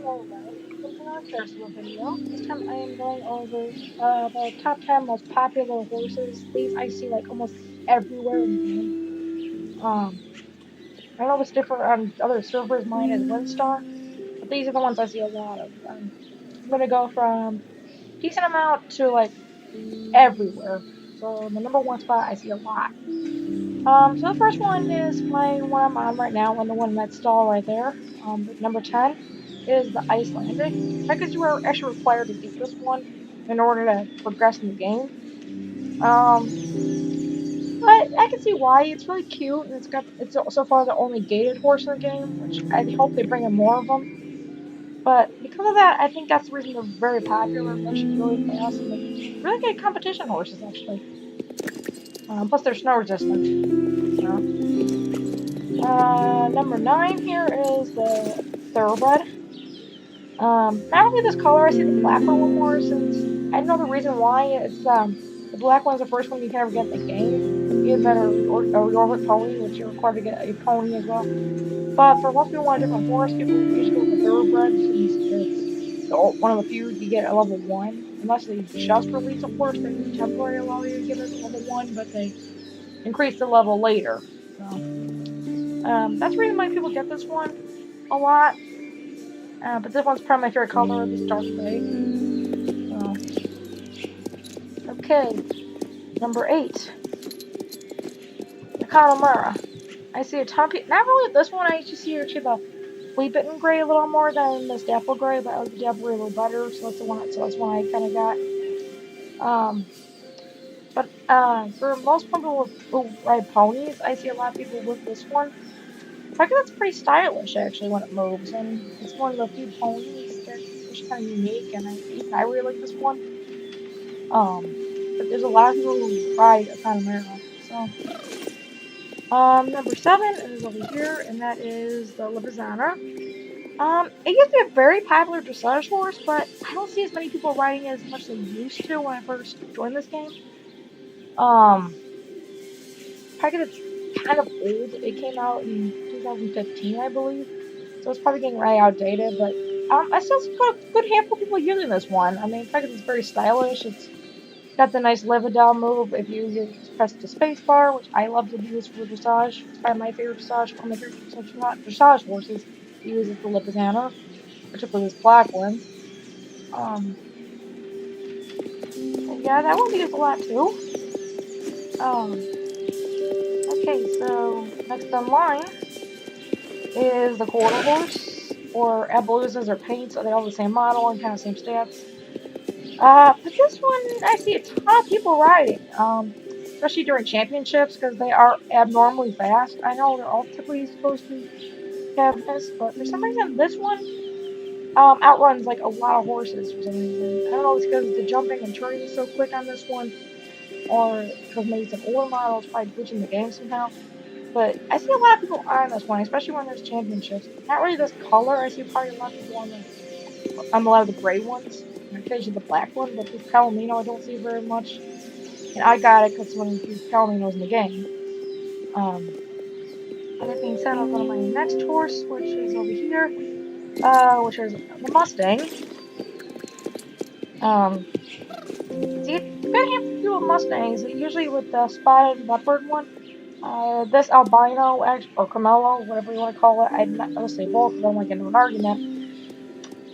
Hello guys, welcome to another Carousel video. This time I am going over the top 10 most popular horses. These I see like almost everywhere in the game. I don't know if it's different on other servers, mine is WinStar, but these are the ones I see a lot of. I'm gonna go from decent amount to like everywhere. So the number one spot I see a lot. So the first one is my one I'm on right now, and the one that's stall right there. With number 10 is the Icelandic. Because you are actually required to beat this one in order to progress in the game. But I can see why. It's really cute, and it's so far the only gated horse in the game, which I hope they bring in more of them. But because of that, I think that's the reason they're very popular. They're actually really fast and like really good competition horses actually. Plus they're snow resistant. So. Number 9 here is the Thoroughbred. Not only this color, I see the black one a little more since I know the reason why. It's the black one's the first one you can ever get in the game. You get a Yorvik pony, which you're required to get a pony as well. But for most people who want a different horse, people usually go for Thoroughbred since it's one of the few you get at level 1. Unless they just release a horse, they temporarily allow you to get it at level 1, but they increase the level later. So that's the reason why people get this one a lot. But this one's probably my favorite color, this dark gray. So, okay, number 8, the Connemara. I see a ton of people, not really this one, I actually see actually the flea bitten gray a little more than this dapple gray, but I like the dapple gray a little better, so that's the one I kind of got. For most people who ride ponies, I see a lot of people with this one. I think that's pretty stylish actually when it moves, and it's one of the few ponies that's kind of unique, and I really like this one. But there's a lot of people who ride a Connemara. So, number 7 is over here, and that is the Lipizzaner. It used to be a very popular dressage horse, but I don't see as many people riding it as much as they used to when I first joined this game. Probably it's kind of old. It came out in 2015, I believe, so it's probably getting really outdated, but I still see a good handful of people using this one. I mean, because it's very stylish. It's got the nice Lividel move if you press the space bar, which I love to use for dressage. It's probably my favorite dressage, one of my favorite dressage horses to use is the Lipizzaner, particularly this black one. Yeah, that one we use a lot too. Okay, so next on line is the Quarter Horse, or Abuses or Paint, so they all have the same model and kind of same stats. But this one, I see a ton of people riding, especially during championships, because they are abnormally fast. I know they're all typically supposed to have this, but for some reason, this one, outruns, like, a lot of horses for some reason. I don't know if it's because the jumping and turning is so quick on this one, or because maybe it's an older model, it's probably glitching the game somehow. But I see a lot of people on this one, especially when there's championships. Not really this color. I see probably a lot of people on a lot of the gray ones. Occasionally the black one, but this Palomino I don't see very much. And I got it because one of the Palominos in the game. That being said, I'll go to my next horse, which is over here, which is the Mustang. See, it's got a handful of Mustangs, usually with the spotted leopard one. This albino, or Camelo, whatever you want to call it, I'm not going to say both, because I don't want to get into an argument.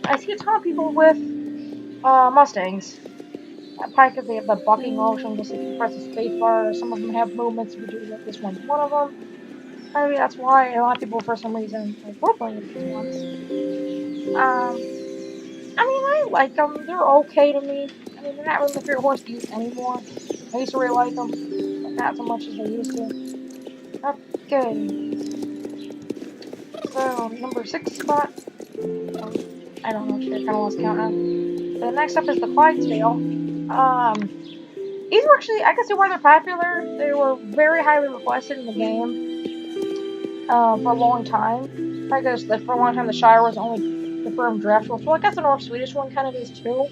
I see a ton of people with Mustangs. Probably because they have the bucking motion, just if you press the space bar. Some of them have movements, if you do that, this one's one of them. Maybe that's why a lot of people, for some reason, like roleplaying with these ones. I mean, I like them. They're okay to me. I mean, they're not really my favorite horse to use anymore. I used to really like them, but not so much as I used to. Okay. So, number 6 spot. I don't know, shit, I kind of lost count now. The next up is the Clydesdale. These were actually, I can see why they're popular. They were very highly requested in the game for a long time. I guess for a long time the Shire was only confirmed draft rules. Well, I guess the North Swedish one kind of is too.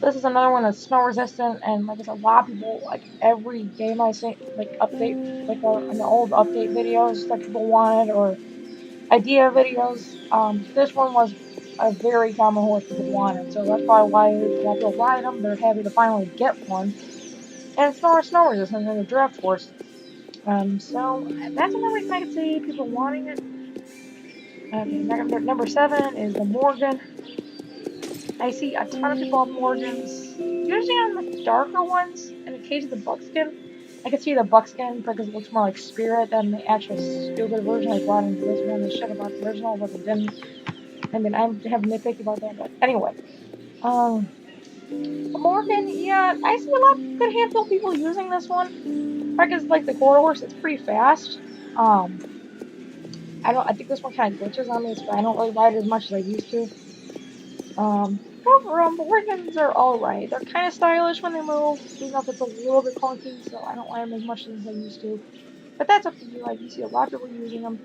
This is another one that's snow resistant, and like I said, a lot of people, like every game I see, like update, like in the old update videos that people wanted, or idea videos. This one was a very common horse people wanted. So that's probably why a lot of people ride them. They're happy to finally get one. And it's not a snow resistant and a draft horse. So that's another reason I can see people wanting it. Okay, number 7 is the Morgan. I see a ton of people have Morgans, usually on the darker ones, and occasionally the buckskin. I can see the buckskin because it looks more like Spirit than the actual stupid version I brought into this one. They should have brought the original, but they didn't. I mean, I have nitpicky about that, but anyway. The Morgan, yeah, I see a lot of good handful of people using this one. Because like the quarter horse, it's pretty fast. I think this one kind of glitches on me, so I don't really ride it as much as I used to. Overall, Morgans are alright. They're kind of stylish when they move, even if it's a little bit clunky, so I don't ride them as much as I used to. But that's up to you. I do see a lot of people using them.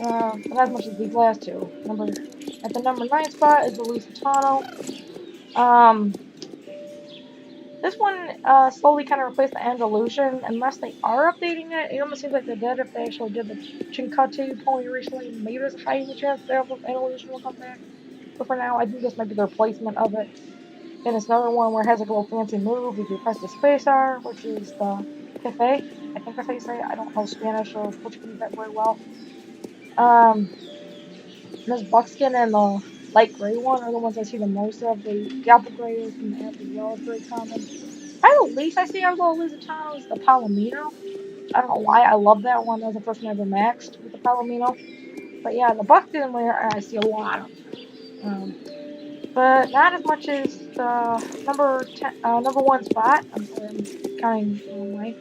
Not as much as these last two. At the number 9 spot is the Lusitano. This one slowly kind of replaced the Andalusian, unless they are updating it. It almost seems like they did if they actually did the Chincoteague pony recently. Maybe there's a high chance the Andalusian will come back. But for now, I think this might be the replacement of it. And it's another one where it has like a little fancy move if you press the spacebar, which is the Pepe. I think that's how you say it. I don't know Spanish or Portuguese that very well. This buckskin and the light gray one are the ones I see the most of. The apple gray and the apple yellow is very common. Probably the least I see out of the Lusitano is the Palomino. I don't know why I love that one. That was the first one I ever maxed with the Palomino. But yeah, the buckskin where I see a lot of. But not as much as the number 1 spot. I'm sorry, I'm counting the wrong way.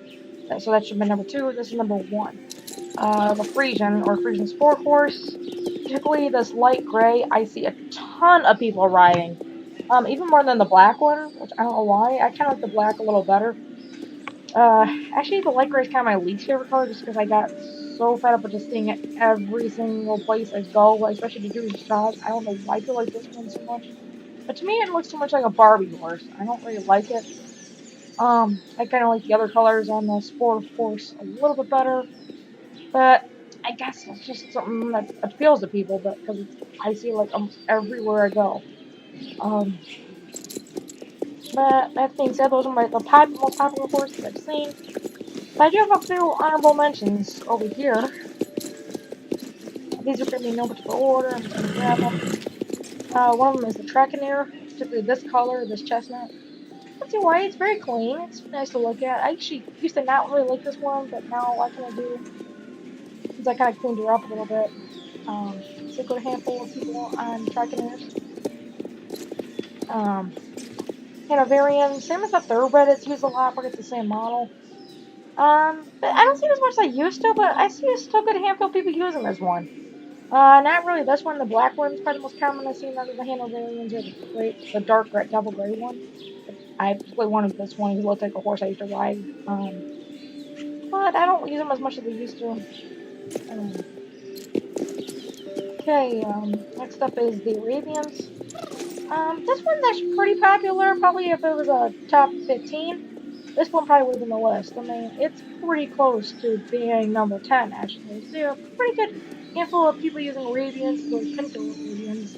So that should be number 2. This is number 1. The Frisian or Frisian Sport Horse. Particularly this light gray, I see a ton of people riding. Even more than the black one, which I don't know why. I kind of like the black a little better. Actually, the light gray is kind of my least favorite color, just because I got so fed up with just seeing it every single place I go, especially to do dressage. I don't know why people like this one so much. But to me, it looks too much like a Barbie horse. I don't really like it. I kind of like the other colors on the Sport Horse a little bit better. But I guess it's just something that appeals to people, but because I see it like almost everywhere I go. But that being said, those are the most popular horses I've seen. But I do have a few honorable mentions over here. These are going to be in no particular order. I'm just going to grab them. One of them is the Trakehner, particularly this color, this chestnut. Let's see why. It's very clean. It's nice to look at. I actually used to not really like this one, but now I kind of do. Since I kind of cleaned her up a little bit. So a good handful of people on Trakehner's. Hanoverian, same as the Thoroughbred, it's used a lot, but it's the same model. But I don't see it as much as I used to, but I see still a good handful of people using this one. Not really this one, the black one's probably the most common I've seen out of the Hanoverians, or the dark gray, double gray one. I particularly wanted this one, he looked like a horse I used to ride. But I don't use them as much as I used to. Okay, next up is the Arabians. This one's actually pretty popular. Probably if it was a top 15, this one probably would have been the list. I mean, it's pretty close to being number 10, actually. So, yeah, pretty good handful of people using Arabians, those Pinto Arabians.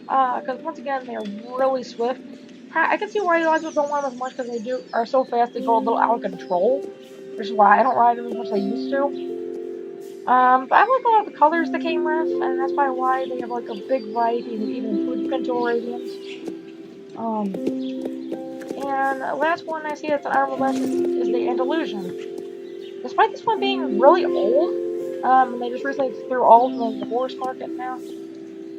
Because once again, they're really swift. I can see why a lot of people don't want them as much because they are so fast they go a little out of control. Which is why I don't ride them as much as I used to. But I like a lot of the colors that came with, and that's probably why they have like a big variety, and even include Pinto Arabians. And the last one I see that's an honorable mention is the Andalusian. Despite this one being really old, and they just recently threw all of the horse market now,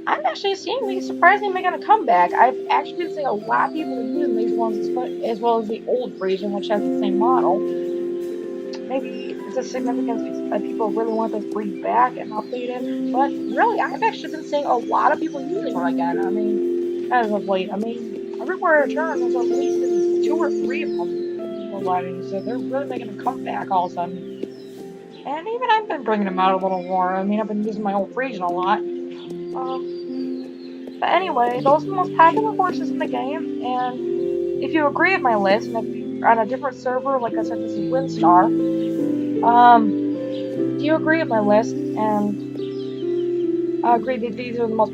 I'm actually seeing these surprisingly making a comeback. I've actually been seeing a lot of people using these ones as well as the old Frisian, which has the same model. Maybe it's a significance that people really want this breed back and updated. But really, I've actually been seeing a lot of people using them again. I mean, as of late. I mean, everywhere I turn, there's at least 2 or 3 of them people riding. So they're really making a comeback all of a sudden. And even I've been bringing them out a little more. I mean, I've been using my old Frisian a lot. But anyway, those are the most popular horses in the game. And if you agree with my list, and if you're on a different server, like I said, this is WinStar. Do you agree with my list? And I agree that these are the most